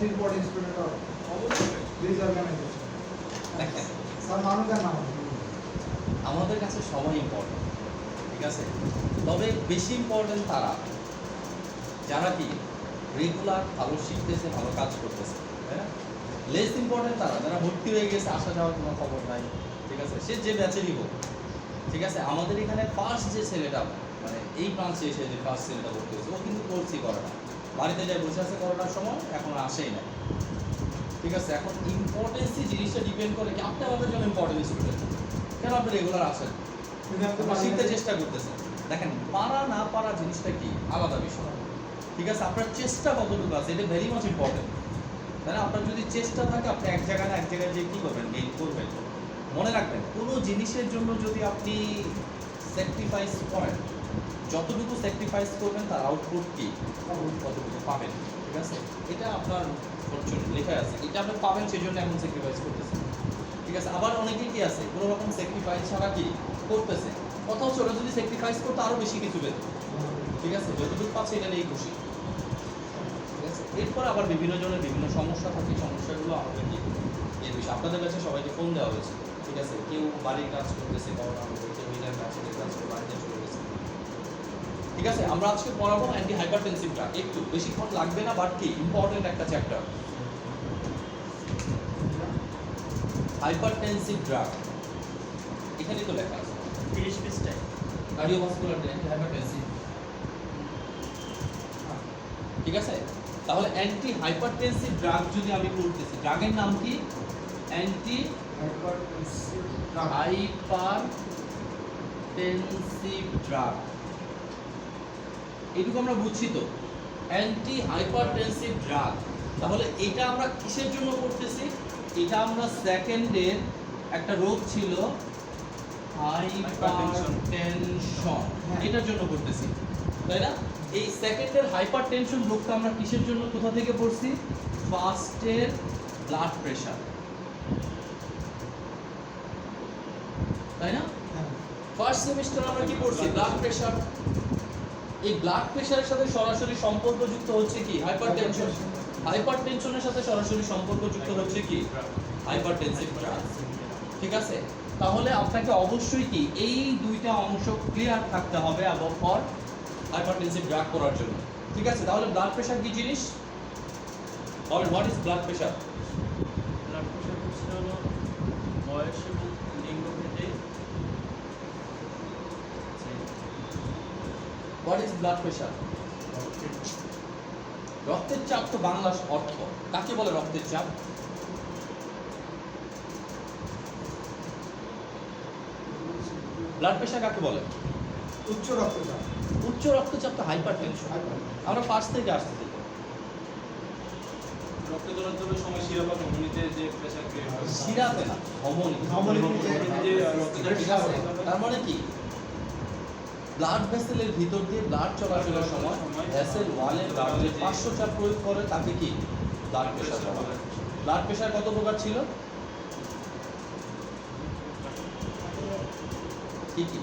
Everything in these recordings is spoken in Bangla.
important student or this organization? দেখেন Sir, মানুষের নাম আমাদের কাছে সবাই ইম্পর্টেন্ট, ঠিক আছে, তবে বেশি ইম্পর্টেন্ট তারা যারা কি রেগুলার ভালো শিখতেছে, ভালো কাজ করতেছে, তাই না? লেস ইম্পর্টেন্ট তারা যারা ভর্তি হয়ে গেছে, আসা যাওয়ার কোনো খবর নাই, ঠিক আছে, সে যে ব্যাচেরই হোক, ঠিক আছে। আমাদের এখানে ফার্স্ট যে ছেলেটা, মানে এই ব্রাঞ্চে এসে যে ফার্স্ট ছেলেটা ভর্তি হয়েছে, ও কিন্তু কোর্সই করে না, বাড়িতে যায় বসে আছে করোনার সময়, এখন আসেই না, ঠিক আছে। এখন ইম্পর্টেন্সই জিনিসটা ডিপেন্ড করে কি আপনি আমাদের জন্য ইম্পর্টেন্ট স্টুডেন্ট, কেন আপনি রেগুলার আসেন, শিখতে চেষ্টা করতেছেন। দেখেন পারা না পারা জিনিসটা কি আলাদা বিষয়, ঠিক আছে, আপনার চেষ্টা কতটুকু আছে এটা ভেরি মাচ ইম্পর্টেন্ট, তাই না? আপনার যদি চেষ্টা থাকে আপনি এক জায়গায় না এক জায়গায় যে কী করবেন, গেইন করবেন। মনে রাখবেন কোনো জিনিসের জন্য যদি আপনি স্যাক্রিফাইস করেন, যতটুকু স্যাক্রিফাইস করবেন তার আউটপুট কি কতটুকু পাবেন, ঠিক আছে, এটা আপনার ফরচুন লেখা আছে, এটা আপনি পাবেন সেই জন্য এখন স্যাক্রিফাইস করতেছেন, ঠিক আছে। আবার অনেকে কি আছে কোনো রকম স্যাক্রিফাইস ছাড়া কি করতেছে, কোথাও ছোটো যদি স্যাক্রিফাইস করতে আরও বেশি কিছু পেত, ঠিক আছে, যতটুকু পাচ্ছে এটা নিয়েই খুশি, ঠিক আছে। এরপর আবার বিভিন্ন জনের বিভিন্ন সমস্যা থাকে, সমস্যাগুলো আমাদের কি এর বিষয়ে আপনাদের কাছে সবাইকে ফোন দেওয়া হয়েছে, ঠিক আছে, কেউ বাড়ির কাজ করতেছে, করোনা হবে, কেউ ইনার কাজ করে বাড়িতে চলে গেছে, ঠিক আছে। আমরা আজকে পড়াবো অ্যান্টি হাইপারটেনসিভ ড্রাগ, একটু বেশিক্ষণ লাগবে না, বাট কি ইম্পর্টেন্ট একটা চ্যাপ্টার। হাইপারটেনসিভ ড্রাগ এখানেই তো লেখা আছে 30 পৃষ্ঠায় কার্ডিওভাস্কুলার অ্যান্টি হাইপারটেনসিভ, ঠিক আছে। তাহলে অ্যান্টি হাইপারটেনসিভ ড্রাগ যদি আমি পড়তেছি, ড্রাগের নাম কি? অ্যান্টি হাইপারটেনসিভ ড্রাগ, এটুকু আমরা বুঝছি তো, অ্যান্টি হাইপারটেনসিভ ড্রাগ। তাহলে এটা আমরা কিসের জন্য করতেছি? এটা আমরা সেকেন্ডের একটা রোগ ছিল হাইপারটেনশন, এটার জন্য করতেছি, তাই না? এই সেকেন্ডের হাইপারটেনশন রোগটা আমরা কিসের জন্য কোথা থেকে পড়ছি? ফার্স্টের ব্লাড প্রেশার, তাই না? ফার্স্ট সেমিস্টার আমরা কি পড়ছি? Blood pressure. এই ব্লাড প্রেশারের সাথে সরাসরি সম্পর্কযুক্ত হচ্ছে কি? হাইপারটেনশন। হাইপারটেনশনের সাথে সরাসরি সম্পর্কযুক্ত হচ্ছে কি? হাইপারটেনসিভ ড্রাগ, ঠিক আছে। তাহলে আপনাকে অবশ্যই কি এই দুইটা অংশ ক্লিয়ার থাকতে হবে এবং ফর হাইপারটেনসিভ ড্রাগ করার জন্য, ঠিক আছে। তাহলে ব্লাড প্রেশার কি জিনিস? বলেন, what is blood pressure? Blood pressure হচ্ছে হলো বয়স এবং লিঙ্গ ভেদে হোয়াট ইজ ব্লাড প্রেশার? রক্তের চাপ তো বাংলা অর্থ, কাকে বলে রক্তের চাপ? ব্লাড প্রেশার কাকে বলে? উচ্চ রক্তচাপ। উচ্চ রক্তচাপ তো হাইপারটেনশন, আমরা ফার্স্ট থেকে আসতে দিই। রক্ত চলাচলের সময় শিরা বা ধমনীতে যে প্রেসার ক্রিয়েট হয়, শিরাতে না, ধমনীতে যে রক্তচাপ, ঠিক আছে। তার মানে কি ব্লাড ভেসেলের ভিতর দিয়ে ব্লাড চলাচলের সময় ভেসেল ওয়ালে ব্লাড যে 500 চাপ প্রয়োগ করে তাকে কি ব্লাড প্রেশার বলে। ব্লাড প্রেশার কত প্রকার ছিল? কি কি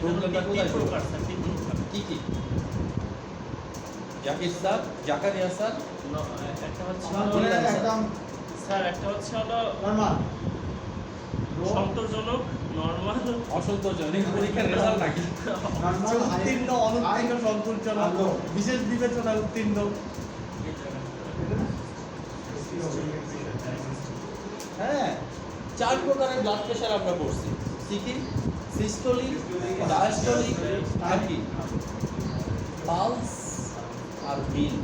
প্রবলেমটা কোথায় ছিল? কি কি? জাকির স্যার, জাকারিয়া স্যার, একটা হচ্ছে একদম স্যার, একটা হচ্ছে হলো নরমাল, সন্তোষজনক, নরমাল, অসন্তোষজনক, পরীক্ষার রেজাল্ট নাকি নরমাল, উত্তীর্ণ, অনুত্তীর্ণ, সন্তোষজনক, বিশেষ বিবেচনায় উত্তীর্ণ। হ্যাঁ, 4 প্রকারের ব্লাড প্রেশার আমরা পড়ছি, কি কি? সিস্টোলিক, ডায়াস্টোলিক, আর কি পালস আর মিন,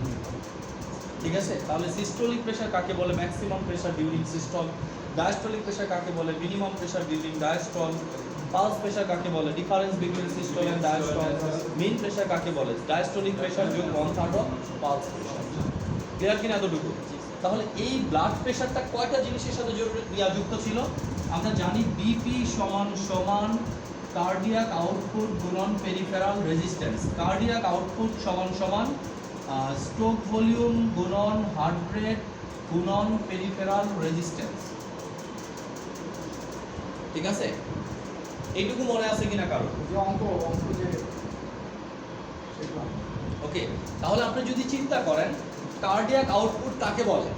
ঠিক আছে। তাহলে সিস্টোলিক প্রেশার কাকে বলে? Maximum pressure during systole. Diastolic pressure কাকে বলে? Minimum pressure during diastole. Pulse pressure কাকে বলে? Difference between systole and diastole. Mean pressure কাকে বলে? ডায়াস্টোলিক প্রেশার যোগ 1/3 অফ পালস প্রেশার। ক্লিয়ার কিনা এতটুকু? তাহলে এই ব্লাড প্রেশারটা কয়টা জিনিসের সাথে যুক্ত ছিল? আমরা জানি বিপি সমান সমান কার্ডিয়াক আউটপুট গুণন পেরিফেরাল রেজিস্ট্যান্স। কার্ডিয়াক আউটপুট সমান সমান স্ট্রোক ভলিউম গুণন হার্ট রেট গুণন পেরিফেরাল রেজিস্ট্যান্স, ঠিক আছে। এইটুকু মনে আছে কিনা কারো? যে অঙ্ক যে সেগুলো ওকে, তাহলে আপনি যদি চিন্তা করেন কার্ডিয়াক আউটপুট কাকে বলে?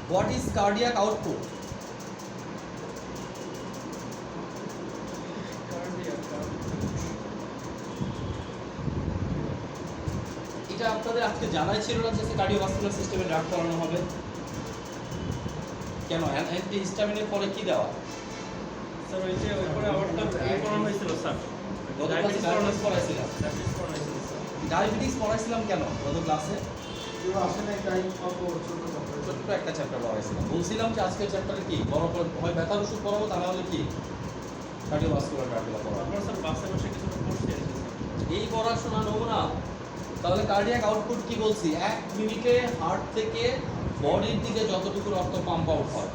What is cardiac output? এটা আপনাদের আজকে জানাই ছিল না যে কার্ডিওভাস্কুলার সিস্টেমে ড্রাগ করানো হবে। কেন অ্যান্টি হিস্টামিনের পরে কি দেওয়া? স্যার ওই যে ওই পরে আবারটা এই করানো হয়েছিল স্যার। গত ক্লাসে ডায়াবেটিস পড়াইছিলাম। ডায়াবেটিস করানো হয়েছিল স্যার। ডায়াবেটিস পড়াইছিলাম কেন গত ক্লাসে? কেউ আসে নাই তাই অল্প ছোট ছোট ছোট্ট একটা চ্যাপ্টার পড়াইছিলাম। বলছিলাম যে আজকের চ্যাপ্টারে কি বড় করে হয় ব্যথার ওষুধ পড়াবো, তা না হলে কি কার্ডিওভাস্কুলার ড্রাগগুলো পড়াবো। তারপর স্যার বাসে বসে কিছু পড়তে এসেছে স্যার। এই পড়াশোনা নেবো না। তাহলে কার্ডিয়াক আউটপুট কি বলছি? 1 মিনিটে হার্ট থেকে বডির দিকে যতটুকু রক্ত পাম্প আউট হয়।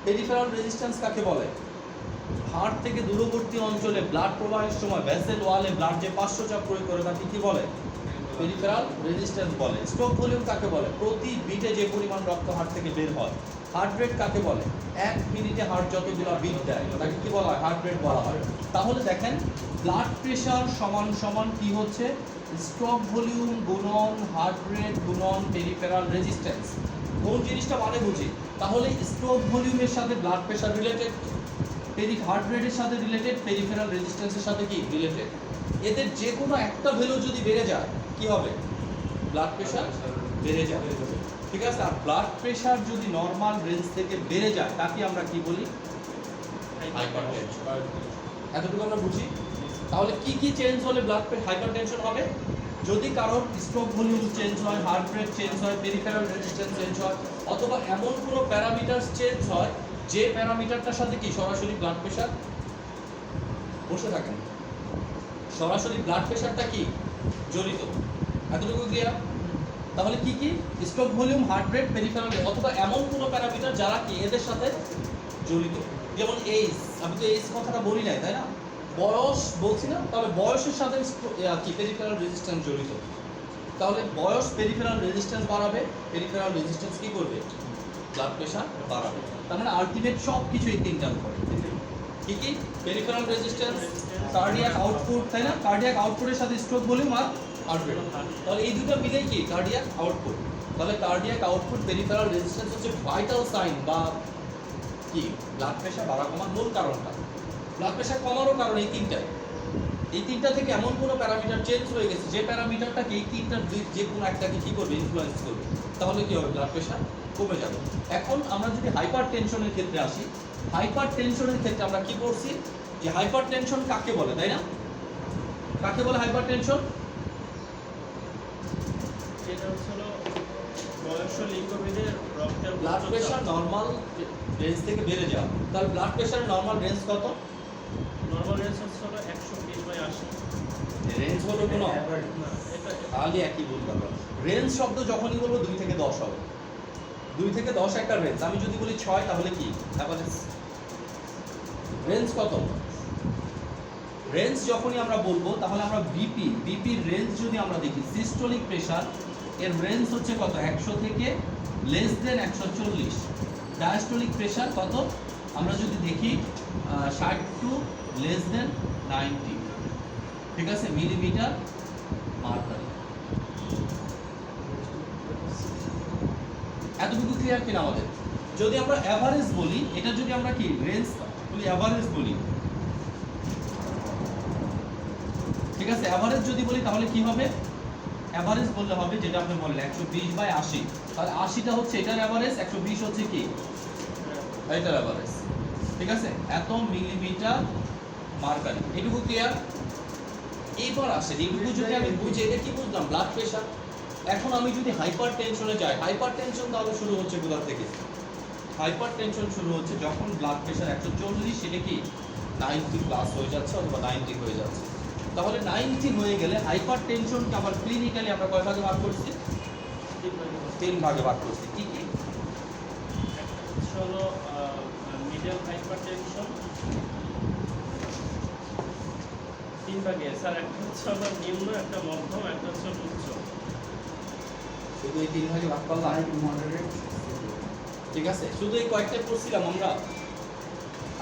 পেরিফেরাল রেজিস্ট্যান্স কাকে বলে? হার্ট থেকে দূরবর্তী অঞ্চলে ব্লাড প্রবাহের সময় ভেসেল ওয়ালে ব্লাড যে পার্শ্বচাপ প্রয়োগ করে তাকে কি বলে? পেরিফেরাল রেজিস্ট্যান্স বলে। স্ট্রোক ভলিউম কাকে বলে? প্রতি বিটে যে পরিমাণ রক্ত হার্ট থেকে বের হয়। হার্ট রেট কাকে বলে? 1 মিনিটে হার্ট যতগুলো বিট দেয় তাকে কি বলা হয়? হার্ট রেট বলা হয়। তাহলে দেখেন ব্লাড প্রেশার সমান সমান কি হচ্ছে? স্ট্রোক ভলিউম গুণন হার্ট রেট গুণন পেরিফেরাল রেজিস্ট্যান্স। কোন জিনিসটা মানে বুঝি? তাহলে স্ট্রোক ভলিউমের সাথে ব্লাড প্রেশার রিলেটেড, হার্ট রেটের সাথে রিলেটেড, পেরিফেরাল রেজিস্ট্যান্সের সাথে কি রিলেটেড। এদের যে কোনো একটা ভ্যালু যদি বেড়ে যায় কি হবে? ব্লাড প্রেশার বেড়ে যাবে। ঠিক আছে, আর ব্লাড প্রেশার যদি নর্মাল রেঞ্জ থেকে বেড়ে যায় তাকে আমরা কি বলি? হাইপারটেনশন। এতটুকু আমরা বুঝি। তাহলে কি কি চেঞ্জ হলে ব্লাড হাইপারটেনশন হবে? যদি কারোর স্ট্রোক ভলিউম চেঞ্জ হয়, হার্ট রেট চেঞ্জ হয়, পেরিফেরাল রেজিস্ট্যান্স চেঞ্জ হয়, অথবা এমন কোনো প্যারামিটার চেঞ্জ হয় যে প্যারামিটারটার সাথে কি সরাসরি ব্লাড প্রেশার, বসে থাকেন, সরাসরি ব্লাড প্রেশারটা কি জড়িত। এতটুকু ক্লিয়ার? তাহলে কি কি? Stroke volume, heart rate, peripheral, অথবা এমন কোনো প্যারামিটার যারা কি এদের সাথে জড়িত। যেমন এইজ, আমি তো এইজ কথাটা বলি নাই তাই না, বয়স বলছি না, তাহলে বয়সের সাথে কি পেরিফেরাল রেজিস্ট্যান্স জড়িত। তাহলে বয়স পেরিফেরাল রেজিস্ট্যান্স বাড়াবে, পেরিফেরাল রেজিস্ট্যান্স কি করবে? ব্লাড প্রেশার বাড়াবে। তার মানে আলটিমেট সব কিছু এই তিনটার উপরে। কি কি? পেরিফেরাল রেজিস্ট্যান্স, কার্ডিয়াক আউটপুট, তাই না? কার্ডিয়াক আউটপুটের সাথে স্ট্রোক ভলিউম আর হার্ট রেট। তাহলে এই দুটো মিলে কি কার্ডিয়াক আউটপুট। তাহলে কার্ডিয়াক আউটপুট পেরিফেরাল রেজিস্ট্যান্স হচ্ছে ভাইটাল সাইন বা কি ব্লাড প্রেশার বাড়া কমার মূল কারণটা। ব্লাড প্রেশার কমারও কারণ এই তিনটাই। এই তিনটা থেকে এমন কোনো প্যারামিটার চেঞ্জ হয়ে গেছে যে প্যারামিটারটাকে এই তিনটার যে কোনো একটাকে কি করবে? ইনফ্লুয়েন্স করবে। তাহলে কি হবে? ব্লাড প্রেশার কমে যাবে। এখন আমরা যদি হাইপার টেনশনের ক্ষেত্রে আসি, হাইপার টেনশনের ক্ষেত্রে আমরা কি করছি যে হাইপার টেনশন কাকে বলে, তাই না? কাকে বলে হাইপার টেনশন? এটা হচ্ছিল বয়স্ক লিঙ্গভেদে রক্তের ব্লাড প্রেশার নর্মাল রেঞ্জ থেকে বেড়ে যাওয়া। তাহলে ব্লাড প্রেশারের নর্মাল রেঞ্জ কত? নরমাল রেঞ্জ হচ্ছিল 120/80। রেঞ্জ হলো কোনো না এটা তাহলে একই বলতে আমরা রেঞ্জ শব্দ যখনই বলবো 2 থেকে 10 হবে। 2 থেকে 10 একটা রেঞ্জ। আমি যদি বলি 6 তাহলে কি অ্যাভারেজ? রেঞ্জ কত? রেঞ্জ যখনই আমরা বলবো তাহলে আমরা বিপির রেঞ্জ যদি আমরা দেখি, সিস্টোলিক প্রেশার এর রেঞ্জ হচ্ছে কত? 100 থেকে লেস দেন 140। ডায়াস্টোলিক প্রেশার কত? আমরা যদি দেখি 60 টু লেস দেন 90। ঠিক আছে, মিলিমিটার মার্কারি। এতটুকু ক্লিয়ার কিনা আমাদের? যদি আমরা অ্যাভারেজ বলি, এটা যদি আমরা কি রেঞ্জ বলি, অ্যাভারেজ বলি, ঠিক আছে, অ্যাভারেজ যদি বলি তাহলে কি হবে? অ্যাভারেজ বললে হবে যেটা আপনি বললেন 120/80। তাহলে 80টা হচ্ছে এটার অ্যাভারেজ, 120 হচ্ছে কি এটার অ্যাভারেজ। ঠিক আছে, এত মিলিমিটার মার্কারি। এটুকু ক্লিয়ার? এইবার আসে এইটুকু যদি আমি বুঝি, এটা কি বুঝলাম? Blood pressure. এখন আমি যদি হাইপার টেনশনে যাই, হাইপার টেনশন তাহলে শুরু হচ্ছে কোথা থেকে? হাইপার টেনশন শুরু হচ্ছে যখন ব্লাড প্রেশার 140, সেটা কি 90 প্লাস হয়ে যাচ্ছে অথবা 90 হয়ে যাচ্ছে। তাহলে 90 হয়ে গেলে হাইপার টেনশনকে আবার ক্লিনিক্যালি আমরা কয় ভাগে ভাগ করছি? 3 ভাগে ভাগ করছি। কি কি? একটা হচ্ছিল মিডিয়াম হাইপারটেনশন 3 ভাগে স্যার। একটা হচ্ছে নিম্ন, একটা মধ্যম, একটা হচ্ছে উচ্চ। শুধু এই 3 ভাগে ভাগ করলাম? Light moderate. ঠিক আছে, শুধু এই কয়েকটা পড়ছিলাম আমরা।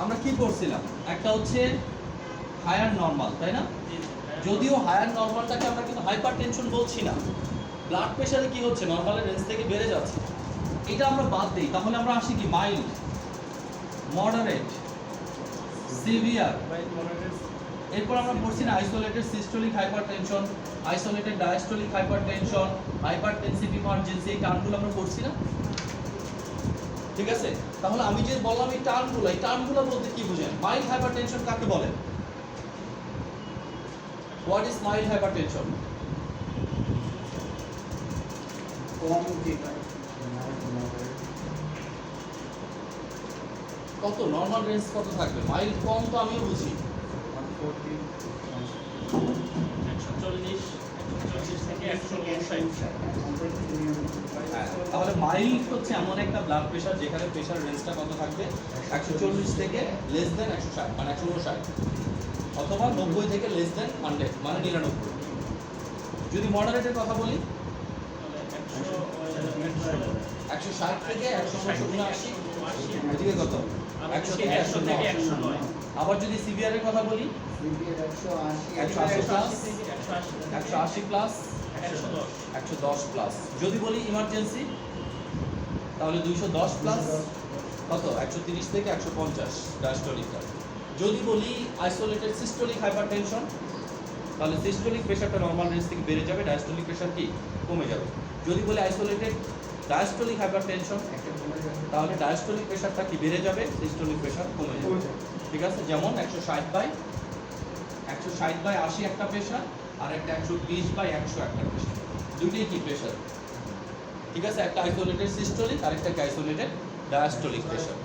আমরা কি পড়ছিলাম? একটা হচ্ছে হায়ার নরমাল, তাই না? জি, যদিও হায়ার নর্মালটাকে আমরা কিন্তু হাইপার টেনশন বলছি না, ব্লাড প্রেশারে কি হচ্ছে নর্মালের রেঞ্জ থেকে বেড়ে যাচ্ছে, এটা আমরা বাদ দিই, তাহলে আমরা আসি কি মাইল্ড, মডারেট, সিভিয়ার, এরপর আমরা পড়ছি না isolated systolic hypertension, isolated diastolic hypertension, hypertensive emergency, এই টার্মগুলো আমরা পড়ছি না? ঠিক আছে, তাহলে আমি যে বললাম এই টার্মগুলো বলতে কি বুঝেন? মাইল্ড হাইপারটেনশন কাকে বলে? What is mild hypertension? কম যেটা কত নরমাল রেঞ্জ কত থাকবে? মাইল্ড কম তো আমিও বুঝি, 140 থেকে 159। হ্যাঁ, তাহলে মাইল্ড হচ্ছে এমন একটা ব্লাড প্রেশার যেখানে প্রেশার রেঞ্জটা কত থাকবে? 140 থেকে লেস দেন 160 মানে 159, অথবা 90 থেকে লেস দেন 100 মানে 99। যদি মডারেটের কথা বলি 160 থেকে 179, এদিকে কত? 100 থেকে 109। আবার যদি সিভিয়ারের কথা বলি 180 প্লাস, 180 প্লাস, 110 প্লাস। যদি বলি ইমার্জেন্সি তাহলে 210 প্লাস, কত? 130 থেকে 150 ডায়াস্টোলিকটা। যদি বলি আইসোলেটেড সিস্টোলিক হাইপারটেনশন তাহলে সিস্টোলিক প্রেশারটা নরমাল রেঞ্জ থেকে বেড়ে যাবে, ডায়াস্টোলিক প্রেশার কি কমে যাবে। যদি বলি আইসোলেটেড ডায়াস্টোলিক হাইপারটেনশন তাহলে ডায়াস্টোলিক প্রেশারটা কি বেড়ে যাবে, সিস্টোলিক প্রেশার কমে যাবে। ঠিক আছে, যেমন 160/80 একটা প্রেশার, আর একটা 120/100 একটা প্রেশার, দুইটাই কি প্রেশার। ঠিক আছে, একটা আইসোলেটেড সিস্টোলিক আর একটা আইসোলেটেড ডায়াস্টোলিক প্রেশার।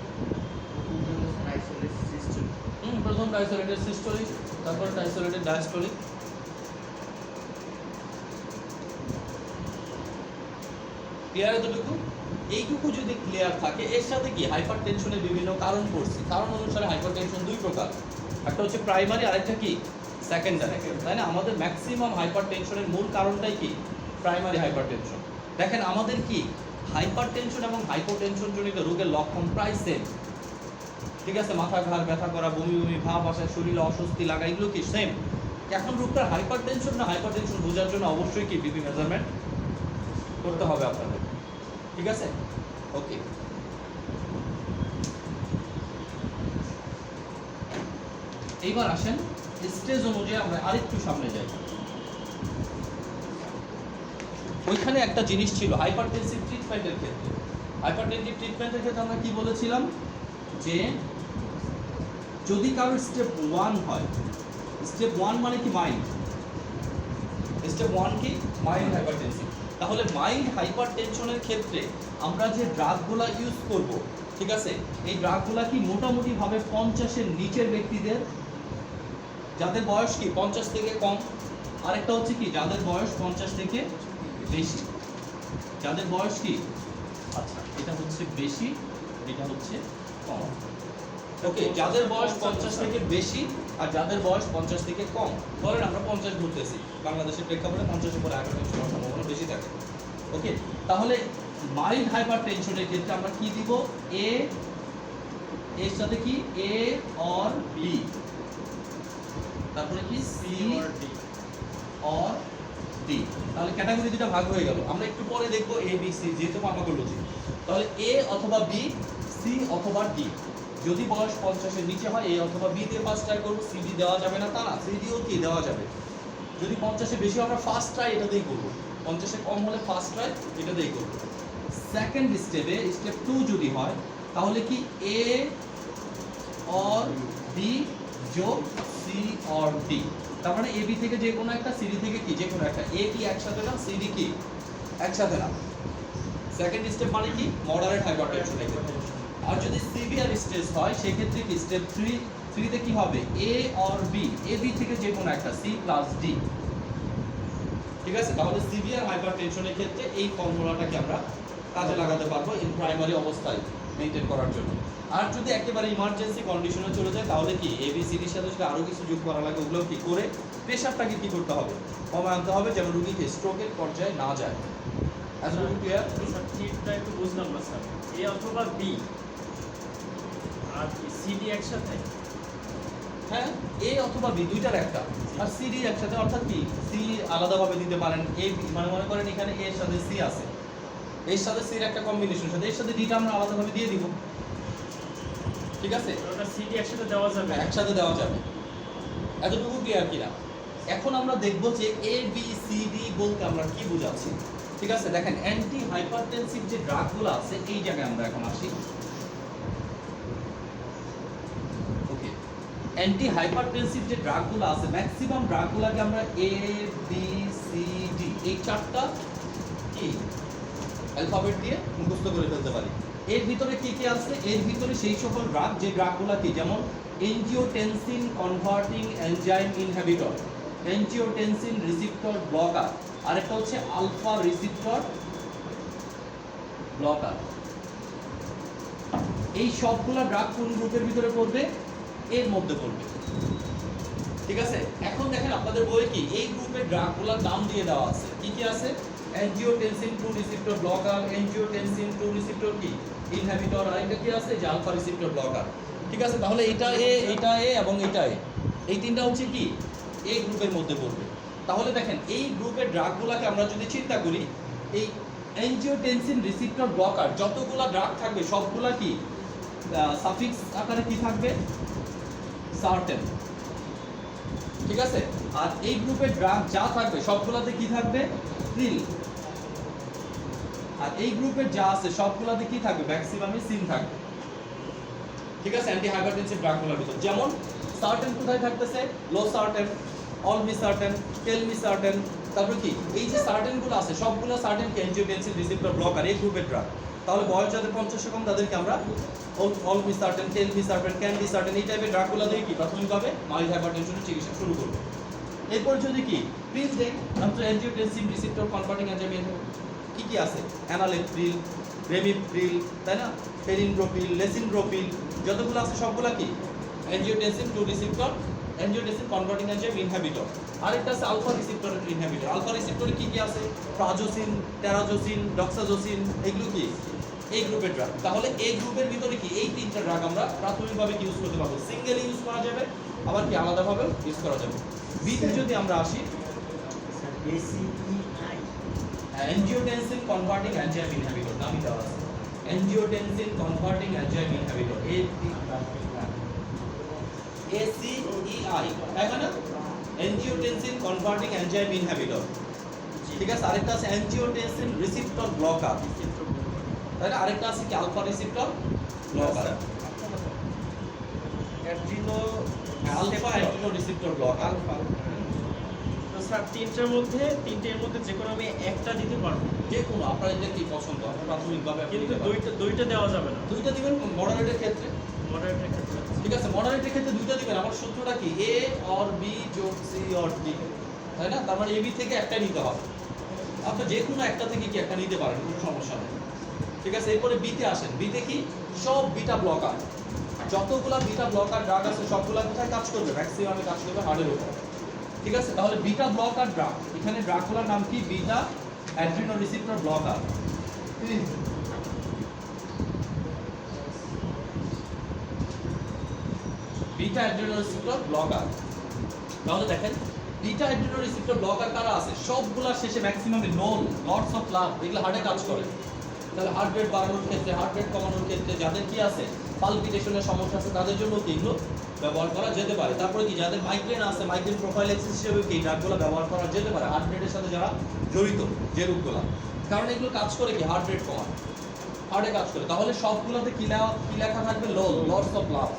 প্রথম আইসোলেটেড সিস্টোলিক, তারপর আইসোলেটেড ডায়াস্টোলিক। ক্লিয়ার এতটুকু? এইটুকু যদি ক্লিয়ার থাকে, এর সাথে কি হাইপারটেনশনের বিভিন্ন কারণ পড়ছি। কারণ অনুসারে হাইপারটেনশন দুই প্রকার, একটা হচ্ছে প্রাইমারি আর একটা কি সেকেন্ডারি, তাই না? আমাদের ম্যাক্সিমাম হাইপারটেনশনের মূল কারণটাই কি প্রাইমারি হাইপারটেনশন। দেখেন আমাদের কি হাইপারটেনশন এবং হাইপোটেনশন জনিত রোগের লক্ষণ প্রায় সেম। ঠিক আছে, মাথা ঘাড় ব্যথা করা, বমি বমি ভাব আসা, শরীরে অস্বস্তি লাগা, এগুলো কি সেম। এখন রোগটার হাইপারটেনশন না হাইপারটেনশন বোঝার জন্য অবশ্যই কি বিপি মেজারমেন্ট করতে হবে আপনাদের। ঠিক আছে, ওকে। এইবার আসেন স্টেজ অনুযায়ী আমরা আরেকটু সামনে যাই। ওইখানে একটা জিনিস ছিল হাইপারটেনসিভ ট্রিটমেন্টের ক্ষেত্রে। হাইপারটেনসিভ ট্রিটমেন্টের ক্ষেত্রে আমরা কি বলেছিলাম যে যদি কারোর স্টেপ 1 হয়, স্টেপ 1 মানে কি মাইল্ড, স্টেপ 1 কি মাইল্ড হাইপারটেনসিভ। তাহলে মাইল্ড হাইপারটেনশনের ক্ষেত্রে আমরা যে ড্রাগগুলো ইউজ করব, ঠিক আছে, এই ড্রাগগুলো কি মোটামুটিভাবে 50-এর নিচের ব্যক্তিদের, যাদের বয়স কি 50 থেকে কম, আরেকটা হচ্ছে কি যাদের বয়স 50 থেকে বেশি, যাদের বয়স কি, আচ্ছা এটা হচ্ছে বেশি, এটা হচ্ছে কম। ওকে, যাদের বয়স 50 থেকে বেশি আর যাদের বয়স 50 থেকে কম, ধরেন আমরা 50 ধরতেছি, বাংলাদেশের প্রেক্ষাপটে 50-এর উপরে হাইপারটেনশন হওয়ার সম্ভাবনা বেশি থাকে। ওকে, তাহলে মাইল্ড হাইপারটেনশনের ক্ষেত্রে আমরা কি দিব? এ এর সাথে কি এ অর বি, তারপরে কি সি অর ডি। তাহলে ক্যাটাগরি দুটো ভাগ হয়ে গেল। আমরা একটু পরে দেখবো এ বি সি, যেহেতু ফার্মাকোলজি। তাহলে এ অথবা বি, সি অথবা ডি। যদি বয়স 50-এর নিচে হয় এ অথবা বি দিয়ে ফার্স্ট ট্রাই করব, সি ডি দেওয়া যাবে না তা না, সি ডিও কি দেওয়া যাবে। যদি 50-এর বেশি আমরা ফার্স্ট ট্রাই এটা দিয়েই করব, 50-এর কম হলে ফার্স্ট ট্রাই এটা দিয়েই করব। সেকেন্ড স্টেপে স্টেপ 2 যদি হয় তাহলে কি এ অর বি যোগ সি অর ডি। তার মানে এ বি থেকে যে কোনো একটা, সি ডি থেকে কি যে কোনো একটা। এ কি একসাথে না, সি ডি কি একসাথে না। সেকেন্ড স্টেপ মানে কি মডারেট হাইপারটেনশন। আর যদি সিভিয়ার স্টেজ হয় সেক্ষেত্রে কি স্টেপ 3 তে কি হবে? A or B, A B থেকে যে কোনো একটা, সি প্লাস ডি। ঠিক আছে, তাহলে সিভিয়ার হাইপারটেনশনের ক্ষেত্রে এই ফর্মুলাটাকে আমরা কাজে লাগাতে পারবো ইন প্রাইমারি অবস্থায় মেইনটেইন করার জন্য। আর যদি একেবারে ইমার্জেন্সি কন্ডিশনে চলে যায় তাহলে কি এ বি সি ডির সাথে যদি আরো কিছু যোগ করা লাগে ওগুলো কি করে প্রেশারটাকে কি করতে হবে, কমায় আনতে হবে, যেন রোগীকে স্ট্রোকের পর্যায়ে না যায়। এতটুকু ক্লিয়ার? স্যার ঠিকটা একটু বুঝলাম না স্যার, এ অথবা বি আর সি ডি একসাথে? হ্যাঁ, এ অথবা বি দুইটার একটা। জি আর সিডি একসাথে, অর্থাৎ কি সি আলাদাভাবে দিতে পারেন। এ মানে মনে করেন এখানে এর সাথে সি আছে, এর সাথে সির একটা কম্বিনেশন সাথে এর সাথে ডিটা আমরা আলাদাভাবে দিয়ে দিব, ঠিক আছে? ওটা সিডি একসাথে দেওয়া যাবে। একসাথে দেওয়া যাবে। এতটুকু ক্লিয়ার কিনা? এখন আমরা দেখব যে এ বি সি ডি বলতে আমরা কি বোঝাচ্ছি, ঠিক আছে? দেখেন অ্যান্টি হাইপারটেনসিভ যে ড্রাগগুলো আছে এই জায়গায় আমরা এখন আসি। ওকে, অ্যান্টি হাইপারটেনসিভ যে ড্রাগগুলো আছে ম্যাক্সিমাম ড্রাগগুলোকে আমরা এ বি সি ডি এই চারটা কি অ্যালফাবেট দিয়ে মুখস্থ করে ফেলতে পারি। এর ভিতরে কি কি আছে? এর ভিতরে সেই সকল ড্রাগ যে ড্রাগগুলো কি, যেমন angiotensin converting enzyme inhibitor, angiotensin receptor blocker, আরেকটা হচ্ছে আলফা রিসেপ্টর ব্লকার। এই সবগুলা ড্রাগ কোন গ্রুপের ভিতরে পড়বে? এর মধ্যে পড়বে, ঠিক আছে? এখন দেখেন আপনাদের বইয়ে কি এই গ্রুপের ড্রাগগুলোর নাম দিয়ে দেওয়া আছে। কি কি আছে? Angiotensin 2 receptor blocker, angiotensin 2 receptor কি ইনহিবিটর, আরেকটা কি আছে যে আলফা রিসেপ্টর ব্লকার, ঠিক আছে? তাহলে এটা এ এবং এটা এ, এই তিনটা হচ্ছে কি এই গ্রুপের মধ্যে পড়বে। তাহলে দেখেন এই গ্রুপের ড্রাগগুলোকে আমরা যদি চিন্তা করি, এই এনজিওটেনসিন রিসেপ্টর ব্লকার যতগুলা ড্রাগ থাকবে সবগুলা কি সাফিক্স আকারে কি থাকবে? সার্টেন, ঠিক আছে? আর এই গ্রুপের ড্রাগ যা থাকবে সবগুলাতে কি থাকবে? প্রিল। আর এই গ্রুপের যা আছে সবগুলাতে কি থাকবে? ম্যাক্সিমামই সিন থাকবে, ঠিক আছে? অ্যান্টি হাইপারটেনসিভ ড্রাগগুলোর ভিতর যেমন সার্টেন কোথায় থাকতেছে? Losartan, all me certain, tell me certain. তারপর কি এই যে সার্টেনগুলো আছে সবগুলো সার্টেন কি এনজিওটেনসিন রিসেপ্টর ব্লকার এই গ্রুপের ড্রাগ। তাহলে বয়স যাদের 50 কম তাদেরকে আমরা all me certain, tell me certain, can be certain এই টাইপের ড্রাগগুলো দিয়ে কি প্রাথমিকভাবে মাইল্ড হাইপারটেনশনের চিকিৎসা শুরু করব। এরপর যদি কি প্লিজ দেন আমরা এনজিওটেনসিন রিসেপ্টর কনভার্টিং এনজাইম কি কি আছে? অ্যানালেপ্রিল, রেমিপ্রিল, তাই না? পেরিনড্রোপিল, লেসিনড্রোপিল, যতগুলো আছে সবগুলা কি angiotensin 2 receptor, angiotensin converting enzyme inhibitor. আরেকটা আছে আলফা রিসেপ্টরের ইনহিবিটর। আলফা রিসেপ্টরে কি কি আছে? প্রাজোসিন, টেরাজোসিন, ডক্সাজোসিন, এগুলো কি এই গ্রুপের ড্রাগ। তাহলে এই গ্রুপের ভিতরে কি এই তিনটা ড্রাগ আমরা প্রাথমিকভাবে কি ইউজ করতে পারবো? সিঙ্গেলি ইউজ করা যাবে, আবার কি আলাদাভাবে ইউজ করা যাবে। বিতে যদি আমরা আসি, এনজিওটেনসিন কনভার্টিং এনজাইম ইনহিবিটর নামই দেওয়া আছে। Angiotensin converting enzyme inhibitor ACEI, তাই না? এনজিওটেনসিন কনভার্টিং এনজাইম ইনহিবিটর, ঠিক আছে? আরেকটা আছে এনজিওটেনসিন রিসেপ্টর ব্লকার, তাই না? আরেকটা আছে কি alpha receptor blocker, alpha adreno receptor blocker. Alpha. তো স্যার তিনটের মধ্যে যে কোনো আমি একটা দিতে পারবো? যে কোনো আপনার এটা কি পছন্দ আপনার প্রাথমিকভাবে আপনি কিন্তু দিতে পারেন। দুইটা দেওয়া যাবে না। দুইটা দিবেন মডারেটের ক্ষেত্রে, মডারেটের ক্ষেত্রে। ঠিক আছে? মডারেটের ক্ষেত্রে দুইটা দিবেন। আমার সূত্রটা কি? এ অর বি যোগ সি অর ডি, তাই না? তার মানে এবি থেকে একটা নিতে হবে। আপনি যে কোনো একটা থেকে কি একটা নিতে পারেন, কোনো সমস্যা নেই, ঠিক আছে? এরপরে বিতে আসেন। বিতে কি সব বিটা ব্লকার, যতগুলা বিটা ব্লকার ড্রাগ আছে সবগুলা কোথায় কাজ করবে? ম্যাক্সিমামে কাজ করবে হার্টের উপর, ঠিক আছে? তাহলে বিটা ব্লকার ড্রাগ, এখানে ড্রাগগুলোর নাম কি? Beta Adreno receptor blocker. Beta Adreno receptor blocker. তাহলে দেখেন বিটা অ্যাড্রিনো রিসেপ্টর ব্লকার কারা আছে? সবগুলা শেষে ম্যাক্সিমামে নোল, লটস অফ লাভ, এগুলো হার্টে কাজ করে। তাহলে হার্ট রেট বাড়ানোর ক্ষেত্রে, হার্ট রেট কমানোর ক্ষেত্রে, যাদের কি আছে পালপিটেশনের সমস্যা আছে তাদের জন্য কি এগুলো ব্যবহার করা যেতে পারে। তারপরে কি যাদের মাইগ্রেন আছে, মাইগ্রেন প্রোফাইলেক্সিস হিসেবে কি ড্রাগগুলো ব্যবহার করা যেতে পারে হার্ট রেটের সাথে যারা জড়িত যে রোগগুলো, কারণ এগুলো কাজ করে কি হার্ট রেট কমায়, হার্টে কাজ করে। তাহলে সবগুলোতে কি লেখা থাকবে? লোল, লটস অফ লাভ।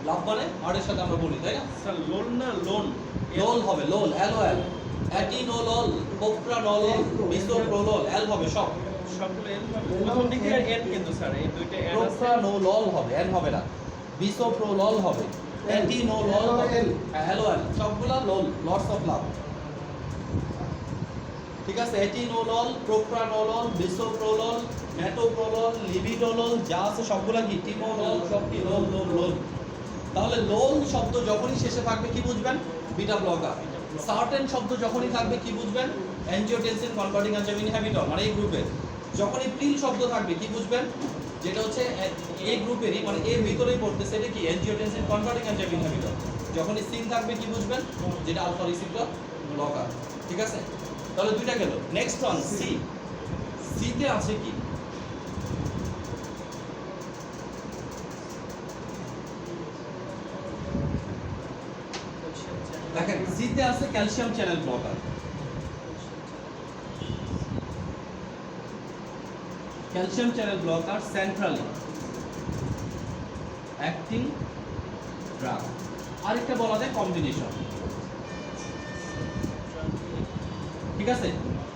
লাভ মানে হার্টের সাথে আমরা বলি, তাই না? স্যার লোন না লোন? লোল হবে, লোল, LOL, অ্যাটিনোলোল, প্রোপ্রানোলোল, বিসোপ্রোলোল, এল হবে সব। সবগুলো এন হবে। প্রথম দিকে এন কিন্তু স্যার এই দুইটা এন আছে। প্রোপ্রানোলোল হবে, এন হবে না। বিসোপ্রোলোল হবে, অ্যাটিনোলোল হবে, LOL, সবগুলা লোল, লটস অফ লাভ, ঠিক আছে? অ্যাটিনোলোল, প্রোপ্রানোলোল, বিসোপ্রোলোল, মেটোপ্রোলোল, লিবিডোলোল যা আছে সবগুলা কি টিমোলোল, সব কি লোল লোল লোল। তাহলে লোল শব্দ যখনই শেষে থাকবে কি বুঝবেন? Beta blocker. সার্টেন শব্দ যখনই থাকবে কি বুঝবেন? এনজিওটেনসিন কনভার্টিং এনজাইম ইনহিবিটর, মানে এই গ্রুপের। যখনই প্রিল শব্দ থাকবে কি বুঝবেন? যেটা হচ্ছে এই গ্রুপেরই, মানে এর ভিতরেই পড়তেছে, এটা কি এনজিওটেনসিন কনভার্টিং এনজাইম ইনহিবিটর। যখনই সিন থাকবে কি বুঝবেন, যেটা আলফা রিসিপ্টর ব্লকার। ঠিক আছে, তাহলে দুইটা গেল। Next one C. সিতে আছে কি? দেখেন সিতে আছে calcium channel blocker. Calcium channel blocker centrally acting drug. আরেকটা বলা যায় কম্বিনেশন। ঠিক আছে,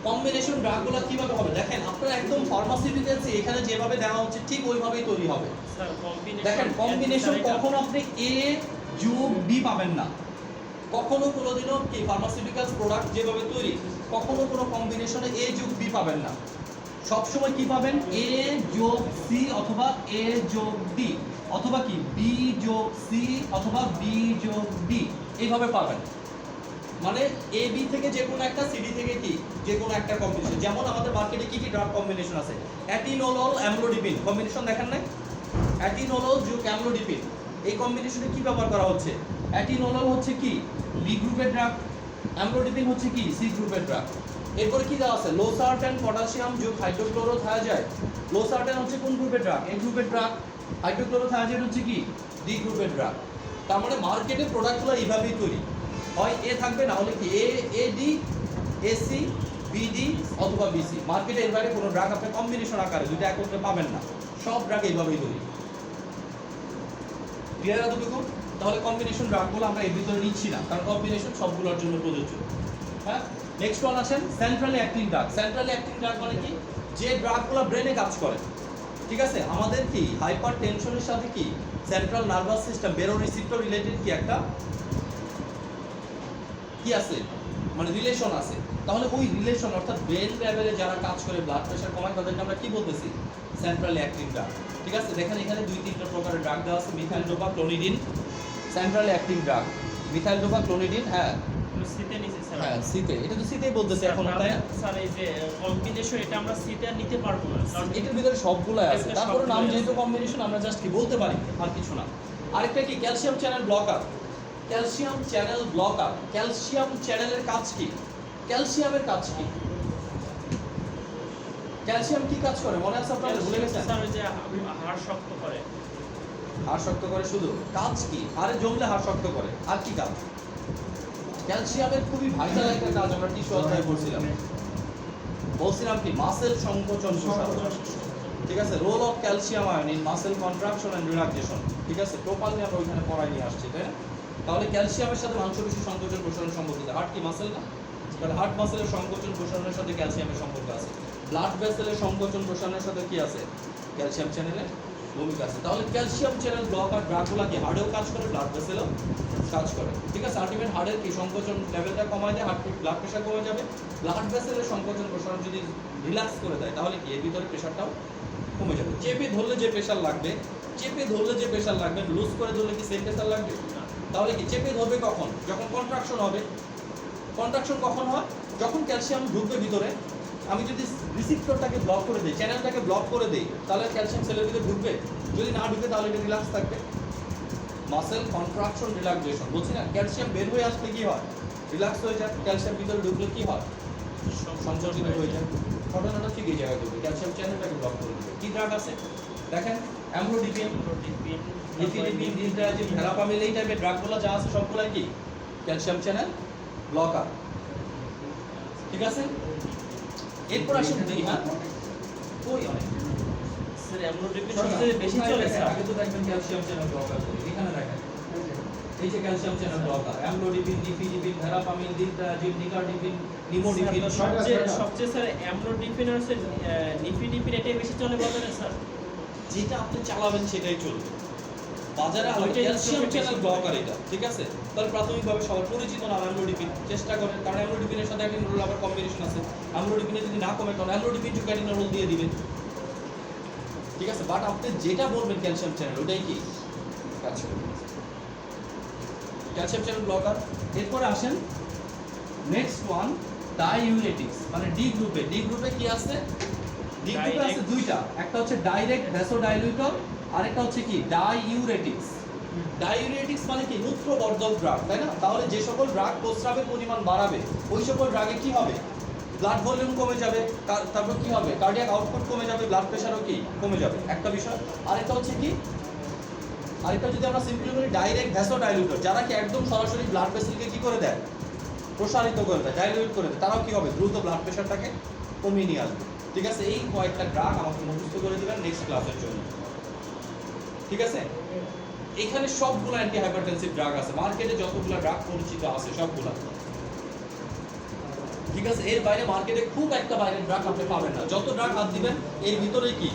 কম্বিনেশন ড্রাগগুলো কিভাবে হবে দেখেন, আপনারা একদম ফার্মাসিউটিক্যালস এখানে যেভাবে দেওয়া হচ্ছে ঠিক ওইভাবেই তৈরি হবে। স্যার কম্বিনেশন দেখেন কম্বিনেশন কখনো আপনি এ যোগ বি পাবেন না, কখনো কোনোদিনও কি ফার্মাসিউটিক্যালস প্রোডাক্ট যেভাবে তৈরি কখনো কোনো কম্বিনেশনে এ যোগ বি পাবেন না। সবসময় কি পাবেন, এ যোগ সি অথবা এ যোগ ডি অথবা কি বি যোগ সি অথবা বি যোগ ডি এইভাবে পাবেন। মানে এ বি থেকে যে কোনো একটা, সিডি থেকে কি যে কোনো একটা কম্বিনেশন। যেমন আমাদের মার্কেটে কি কি ড্রাগ কম্বিনেশন আছে, অ্যাটিনোলল অ্যামলোডিপিন কম্বিনেশন দেখেন না, অ্যাটিনোলল যোগ অ্যামলোডিপিন এই কম্বিনেশনে কি ব্যবহার করা হচ্ছে, অ্যাটিনোলল হচ্ছে কি বি গ্রুপের ড্রাগ, অ্যামলোডিপিন হচ্ছে কি সি গ্রুপের ড্রাগ। এরপরে কি দেওয়া আছে, লোসার্টেন পটাশিয়াম যোগ হাইড্রোক্লোরোথায়াজাইড। লোসার্টেন হচ্ছে কোন গ্রুপের ড্রাগ, এ গ্রুপের ড্রাগ। হাইড্রোক্লোরোথায়াজাইড হচ্ছে কি ডি গ্রুপের ড্রাগ। তার মানে মার্কেটে প্রোডাক্টগুলো এইভাবেই তৈরি হয়, এ থাকবে না হলে কি A D A C B D অথবা বিসি। মার্কেটে এর বাইরে কোনো ড্রাগ আপনি কম্বিনেশন আকারে দুটো একত্রে পাবেন না, সব ড্রাগ এইভাবেই তৈরি। ক্লিয়ার এতটুকু? তাহলে কম্বিনেশন ড্রাগগুলো আমরা এর ভিতরে নিচ্ছি না, কারণ কম্বিনেশন সবগুলোর জন্য প্রযোজ্য। হ্যাঁ, নেক্সট ওয়ান আছেন centrally acting drug. Centrally acting drug মানে কি, যে ড্রাগগুলো ব্রেনে কাজ করে। ঠিক আছে, আমাদের কি হাইপার টেনশনের সাথে কি সেন্ট্রাল নার্ভাস সিস্টেম বেরো রিসিপ্টর রিলেটেড কি একটা কি আছে, মানে রিলেশন আছে। তাহলে ওই রিলেশন অর্থাৎ ব্রেন লেভেলে যারা কাজ করে ব্লাড প্রেশার কমায় তাদেরকে আমরা কি বলতেছি, সেন্ট্রালি অ্যাক্টিং ড্রাগ। ঠিক আছে, দেখেন এখানে 2-3টা প্রকারের ড্রাগ দেওয়া আছে, methyl dopa clonidine centrally acting drug, methyl dopa clonidine. হ্যাঁ সিতে নিছি স্যার। হ্যাঁ সিতে, এটা তো সিতেই বলতেছে এখন, তাই না? স্যার এই যে কম্বিনেশন এটা আমরা সিতে আর নিতে পারবো না, কারণ এটার ভিতরে সবগুলাই আছে, এটার তারপরে নাম সবগুলাই যেহেতু আছে। কম্বিনেশন আমরা জাস্ট কি বলতে পারি, আর কিছু না। আরেকটা কি calcium channel blocker. Calcium channel blocker, calcium চ্যানেলের কাজ কি, ক্যালসিয়ামের কাজ কি, ক্যালসিয়াম কি কাজ করে মনে আছে আপনারা, ভুলে গেছেন? স্যার ওই যে হাড় শক্ত করে। হাড় শক্ত করে, শুধু কাজ কি, হাড়ে জমলে হাড় শক্ত করে, আর কি কাজ? ক্যালসিয়ামের খুবই ভাইটাল একটা কাজ আমরা টিস্যু অধ্যায়ে পড়ছিলাম, বলছিলাম কি মাসেল সংকোচন প্রসারণ। ঠিক আছে, role of calcium ion in muscle contraction and relaxation. ঠিক আছে, প্রপারলি আমরা ওইখানে পড়াই নিয়ে আসছি, তাই না? তাহলে ক্যালসিয়ামের সাথে মাংসপেশি সংকোচন প্রসারণ সম্পর্কিত। হার্ট কি মাসেল না? তাহলে হার্ট মাসেলের সংকোচন প্রসারণের সাথে ক্যালসিয়ামের সম্পর্ক আছে। ব্লাড ভেসেলের সংকোচন প্রসারণের সাথে কি আছে, ক্যালসিয়াম চ্যানেলের ভূমিকা আছে। তাহলে ক্যালসিয়াম চ্যানেল ব্লকার ড্রাগগুলো কি হার্টেও কাজ করে, ব্লাড ভেসেলেও কাজ করে। ঠিক আছে, আলটিমেট হার্টের কি সংকোচন লেভেলটা কমায় দেয়, হার্ট ব্লাড প্রেশার কমে যাবে। ব্লাড ভেসেলের সংকোচন প্রসারণ যদি রিল্যাক্স করে দেয় তাহলে কি এর ভিতরে প্রেশারটাও কমে যাবে। চেপে ধরলে যে প্রেশার লাগবে, চেপে ধরলে যে প্রেশার লাগবে, লুজ করে ধরলে কি সেম প্রেশার লাগবে? তাহলে কি চেপে ধরবে কখন, যখন কন্ট্রাকশন হবে। কন্ট্রাকশন কখন হয়, যখন ক্যালসিয়াম ঢুকবে ভিতরে। আমি যদি রিসিপ্টরটাকে ব্লক করে দিই, চ্যানেলটাকে ব্লক করে দিই, তাহলে ক্যালসিয়াম সেলের ভিতরে ঢুকবে? যদি না ঢুকে তাহলে এটা রিল্যাক্স থাকবে। মাসেল কন্ট্রাকশন রিল্যাক্সেশন বলছি না, ক্যালসিয়াম বের হয়ে আসলে কি হয়, রিল্যাক্স হয়ে যায়। ক্যালসিয়াম ভিতরে ঢুকলে কি হয়, সংযোজিত হয়ে যায়। ঘটনাটা ঠিক এই জায়গায় করবে, ক্যালসিয়াম চ্যানেলটাকে ব্লক করে দেবে। কি ড্রাগ আছে দেখেন, অ্যামলোডিপিন, নিফিডিপিন, ডিলড্রাজিন, ভেরাপামিল, এই টাইপের ড্রাগগুলো যা আছে সবগুলাই কি ক্যালসিয়াম চ্যানেল ব্লকার। ঠিক আছে, এরপর আসুন দেখি। হ্যাঁ ওই অনেক স্যার অ্যামলোডিপিন সবচেয়ে বেশি চলে স্যার। আগে তো দেখবেন ক্যালসিয়াম চ্যানেল ব্লকার করি, এখানে দেখেন এই যে calcium channel blocker, amlodipine, nifedipine, verapamil, ডিলড্রাজিন, নিকারডিপিন, নিমোডিপিন। সবচেয়ে স্যার অ্যামলোডিপিন আর নিফিডিপিন এটাই বেশি চলে বাজারে স্যার। যেটা আপনি চালাবেন সেটাই চলবে বাজারে। ক্যালসিয়াম চ্যানেল ব্লকার এটা, ঠিক আছে। তাহলে প্রাথমিকভাবে সবার পরিচিত নাম অ্যামলোডিপিন, চেষ্টা করেন, কারণ অ্যামলোডিপিনের সাথে অ্যাটিনোরোল আবার কম্বিনেশন আছে। অ্যামলোডিপিনে যদি না কমে তখন অ্যামলোডিপিন টু অ্যাটিনোরোল দিয়ে দিবেন। ঠিক আছে, বাট আপনি যেটা বলবেন ক্যালসিয়াম চ্যানেল ওটাই কি কাজ করবে, ক্যালসিয়াম চ্যানেল ব্লকার। এরপরে আসেন নেক্সট ওয়ান, ডাইউরেটিক্স, মানে ডি গ্রুপে। ডি গ্রুপে কি আছে, ডি গ্রুপে আছে দুইটা, একটা হচ্ছে ডাইরেক্ট ভ্যাসোডাইলিউটর, আরেকটা হচ্ছে কি ডাইউরেটিক্স। ডায়ুরেটিক্স মানে কি? মূত্রবর্ধক ড্রাগ, তাই না? তাহলে যে সকল ড্রাগ প্রস্রাবের পরিমাণ বাড়াবে ওই সকল ড্রাগে কি হবে? ব্লাড ভলিউম কমে যাবে, তারপর কি হবে? কার্ডিয়াক আউটপুট কমে যাবে, ব্লাড প্রেশারও কি কমে যাবে, একটা বিষয়। আরেকটা হচ্ছে কি, আরেকটা যদি আমরা সিম্পলি বলি ডাইরেক্ট ভ্যাসোডাইলিউটর, যারা কি একদম সরাসরি ব্লাড ভেসেলকে কি করে দেয়? প্রসারিত করে দেয়, ডাইলিউট করে দেয়, তারাও কি হবে? দ্রুত ব্লাড প্রেশারটাকে কমিয়ে নিয়ে আসবে। ঠিক আছে, এই কয়েকটা ড্রাগ আমাকে মুখস্থ করে দিবেন নেক্সট ক্লাসের জন্য। ঠিক আছে, এখানে সবগুলো অ্যান্টি হাইপারটেনসিভ ড্রাগ আছে, মার্কেটে যতগুলো ড্রাগ পরিচিত আছে সবগুলা। ঠিক আছে, এর বাইরে মার্কেটে খুব একটা বাইরের ড্রাগ আপনি পাবেন না। যত ড্রাগ হাত দিবেন এর ভিতরে কি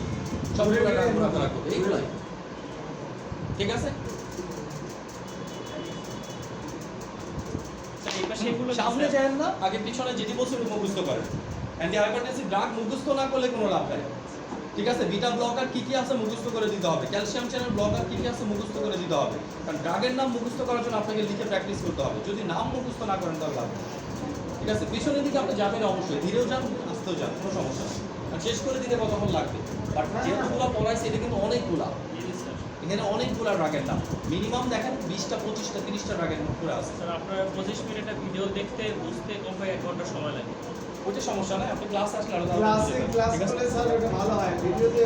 সবগুলো ড্রাগ ঘোরাফেরা করবে, এইগুলাই। ঠিক আছে, স্যার এই পাশে এগুলো কি সামনে স্যার? যায় না, আগে পিছনে যেটি বলছে ওটা মুখস্থ করেন। অ্যান্টি হাইপারটেনসিভ ড্রাগ মুখস্থ না করলে কোনো লাভ নাই। ঠিক আছে, বিটা ব্লকার কি কি আছে মুখস্থ করে দিতে হবে, ক্যালসিয়াম চ্যানেল ব্লকার কি কি আছে মুখস্থ করে দিতে হবে। কারণ ড্রাগের নাম মুখস্থ করার জন্য আপনাকে লিখে প্র্যাকটিস করতে হবে। যদি নাম মুখস্থ না করেন তাহলে লাভ নেই। ঠিক আছে, পিছনের দিকে আপনি যাবেন অবশ্যই, ধীরেও যান আস্তেও যান, কোনো সমস্যা নেই। আর শেষ করে দিতে কতক্ষণ লাগবে? বাট যেগুলো পড়াইছে এটা কিন্তু অনেকগুলা, জি স্যার। এখানে অনেকগুলা ড্রাগের নাম, মিনিমাম দেখেন 20টা 25টা 30টা ড্রাগের নোট করে আছে। স্যার আপনার 25 মিনিট ভিডিও দেখতে বুঝতে কমপক্ষে 1 ঘন্টা সময় লাগে। ওইটা সমস্যা নাই, আপনি ক্লাস আসলে আলাদা ক্লাসে ক্লাস করলে স্যার ওটা ভালো হয়, ভিডিও দিয়ে